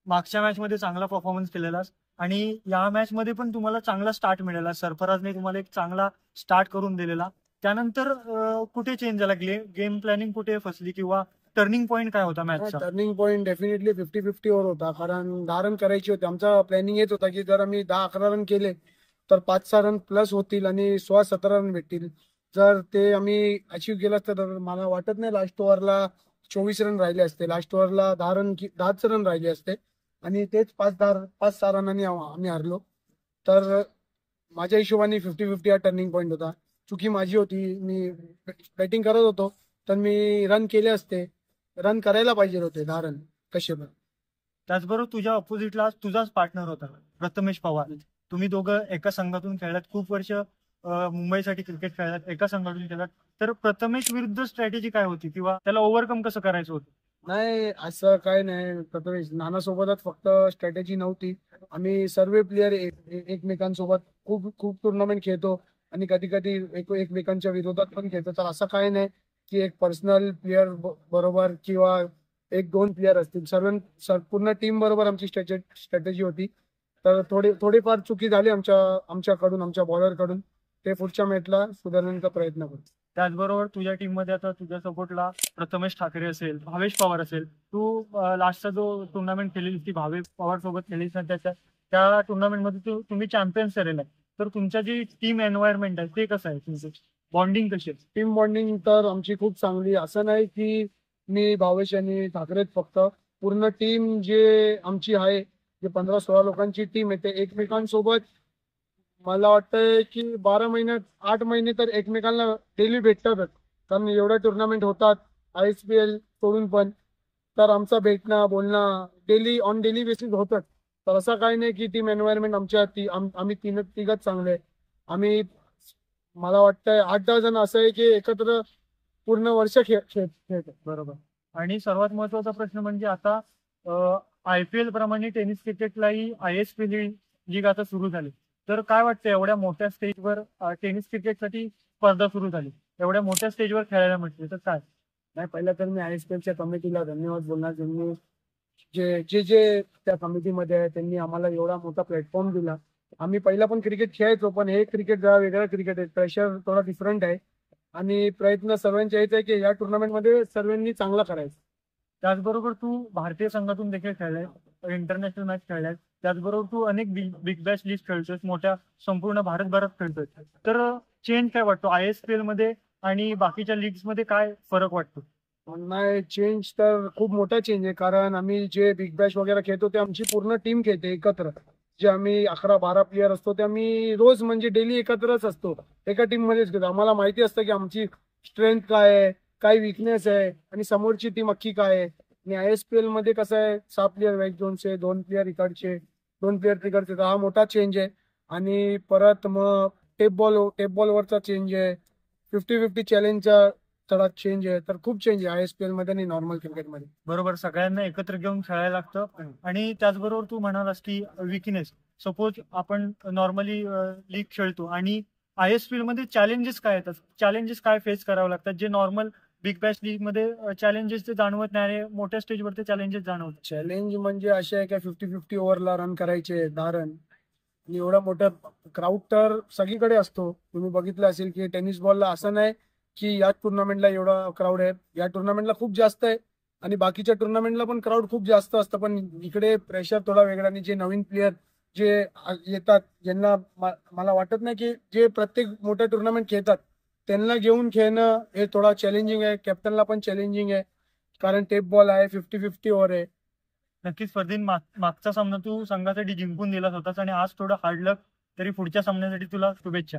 मागच्या मॅच मध्ये चांगला परफॉर्मन्स केलेलास आणि या मॅच मध्ये पण तुम्हाला चांगला स्टार्ट मिळाला. सरफराजने तुम्हाला एक चांगला स्टार्ट करून दिलेला. त्यानंतर कुठे चेंज झाला, गेम प्लॅनिंग कुठे फसली किंवा टर्निंग पॉईंट काय होता मॅचचा? टर्निंग पॉईंट डेफिनेटली 50-50 वर होता, कारण 10 रन करायचे होते. आमचा प्लॅनिंग येत होता की जर आम्ही 10-11 रन केले तर 5-6 रन प्लस होतील आणि 16-17 रन भेटतील. जर ते आम्ही अचीव्ह केलं असतं तर मला वाटत नाही लास्ट ओव्हरला 24 रन राहिले असते. लास्ट ओव्हरला 10च रन राहिले असते आणि तेच 5-6 रनांनी आम्ही हारलो. तर माझ्या हिशोबाने 50-50 हा टर्निंग पॉईंट होता. चुकी माझी होती, मी बॅटिंग करत होतो तर मी रन केले असते. रन करायला पाहिजे होते 10 रन कसे पण. त्याचबरोबर तुझ्या ऑपोजिटला तुझाच पार्टनर होता प्रथमेश पवार. तुम्ही दोघं एका संघातून खेळलात, खूप वर्ष मुंबईसाठी क्रिकेट खेळलात, एका संघातून खेळलात. तर प्रथमेश विरुद्ध स्ट्रॅटेजी काय होती किंवा त्याला ओव्हरकम कसं करायचं होतं? नाही, असं काय नाही. प्रथमेश नानासोबतच फक्त स्ट्रॅटेजी नव्हती. आम्ही सर्व प्लेयर एकमेकांसोबत खूप खूप टुर्नामेंट खेळतो आणि कधी कधी एकमेकांच्या विरोधात पण खेळतो. तर असं काय नाही की एक पर्सनल प्लेयर बरोबर किंवा एक दोन प्लेयर असतील. पूर्ण टीम बरोबर आमची स्ट्रॅटेजी होती. तर थोडीफार चुकी झाली आमच्याकडून, आमच्या बॉलरकडून. ते पुढच्या मॅचला सुधारण्याचा प्रयत्न करू. त्याचबरोबर तुझ्या टीम मध्ये आता तुझ्या सपोर्टला प्रथमेश ठाकरे असेल, भावेश पवार असेल. तू लास्टचा जो टुर्नामेंट खेळली ती भावेश पवार सोबत खेळलीस ना, त्या टुर्नामेंट मध्ये तुम्ही चॅम्पियन्स ठरले. तर तुमच्या जी टीम एन्व्हायरमेंट आहे ते कसं आहे, तुमचं बॉन्डिंग कशी आहे? टीम बॉन्डिंग तर आमची खूप चांगली. असं नाही की मी भावेश आणि ठाकरेच फक्त, पूर्ण टीम जे आमची आहे, जे 15-16 लोकांची टीम आहे, ते एकमेकांसोबत मला वाटतंय की 12 महिन्यात 8 महिने तर एकमेकांना डेली भेटतातच. कारण एवढ्या टुर्नामेंट होतात ISPL सोडून पण. तर आमचा भेटणं बोलणं डेली बेसिस होतच. तर असं काही नाही की टीम एन्व्हायरमेंट आम्ही तिघच चांगले आहे. आम्ही मला वाटतंय 8-10 जण असं आहे की एकत्र पूर्ण वर्ष खेळतो. बरोबर. आणि सर्वात महत्वाचा प्रश्न म्हणजे आता IPL प्रमाणे टेनिस क्रिकेटलाही ISPL लीग आता सुरू झाली. तर काय वाटतं, एवढ्या मोठ्या स्टेजवर टेनिस क्रिकेटसाठी स्पर्धा सुरू झाली, एवढ्या मोठ्या स्टेजवर खेळायला म्हटले तर काय? नाही, पहिला तर मी ISPLच्या कमिटीला धन्यवाद बोलणार. त्यांनी जे त्या कमिटीमध्ये आहे त्यांनी आम्हाला एवढा मोठा प्लॅटफॉर्म दिला. आम्ही पहिला पण क्रिकेट खेळायचो, पण हे क्रिकेट जरा वेगळा क्रिकेट आहे, प्रेशर थोडा डिफरंट आहे आणि प्रयत्न सर्वांचे हेच आहे की या टुर्नामेंटमध्ये सर्वांनी चांगला करायचा. त्याचबरोबर तू भारतीय संघातून देखील खेळलाय, इंटरनॅशनल मॅच खेळलाय. त्याचबरोबर तू अनेक बिग बॅश लीग खेळतोय, मोठ्या संपूर्ण भारतभरात खेळतोय. तर चेंज काय वाटतो ISPL मध्ये आणि बाकीच्या लीग्स मध्ये, काय फरक वाटतो? नाही, चेंज तर खूप मोठा चेंज आहे. कारण आम्ही जे बिग बॅश वगैरे खेळतो ते आमची पूर्ण टीम खेळते एकत्र. जे आम्ही 11-12 प्लेयर असतो ते आम्ही रोज म्हणजे डेली एकत्रच असतो, एका टीम मध्येच खेळतो. आम्हाला माहिती असतं की आमची स्ट्रेंथ काय आहे, काय विकनेस आहे आणि समोरची टीम अख्खी काय आहे. आणि ISPL मध्ये कसं आहे, 6 प्लेयर वेस्ट झोनचे, 2 प्लेयर इकडचे, 2 प्लेयर तिकडचे. तर हा मोठा चेंज आहे. आणि परत मग टेप बॉलवरचा चेंज आहे, 50-50 चॅलेंजचा थोडा चेंज आहे. तर खूप चेंज आहे ISPL मध्ये आणि नॉर्मल क्रिकेटमध्ये. बरोबर, सगळ्यांना एकत्र घेऊन खेळायला लागतं. आणि त्याचबरोबर तू म्हणालास की विकनेस, सपोज आपण नॉर्मली लीग खेळतो आणि ISPL मध्ये चॅलेंजेस काय येतात, चॅलेंजेस काय फेस करावे लागतात, जे नॉर्मल बिग बॅश लीग मध्ये चॅलेंजेस ते जाणवत नाही आणि मोठ्या स्टेजवर ते चॅलेंजेस जाणवतात? चॅलेंज म्हणजे असे आहे का 50-50 ओव्हरला रन करायचे 10 रन. आणि एवढा मोठा क्राऊड तर सगळीकडे असतो. तुम्ही बघितलं असेल की टेनिस बॉलला असं नाही की याच टुर्नामेंटला एवढा क्राऊड आहे. या टुर्नामेंटला खूप जास्त आहे आणि बाकीच्या टुर्नामेंटला पण क्राऊड खूप जास्त असतं. पण इकडे प्रेशर थोडा वेगळा. आणि जे नवीन प्लेयर जे येतात, ज्यांना मला वाटत नाही की जे प्रत्येक मोठ्या टुर्नामेंट खेळतात त्यांना घेऊन खेळणं हे थोडा चॅलेंजिंग आहे. कॅप्टनला पण चॅलेंजिंग आहे, कारण टेप बॉल आहे, 50-50 ओव्हर आहे. नक्कीच फरदीन, मागचा सामना तू संघासाठी जिंकून दिलाच होतास आणि आज थोडं हार्ड लक. तरी पुढच्या सामन्यासाठी तुला शुभेच्छा.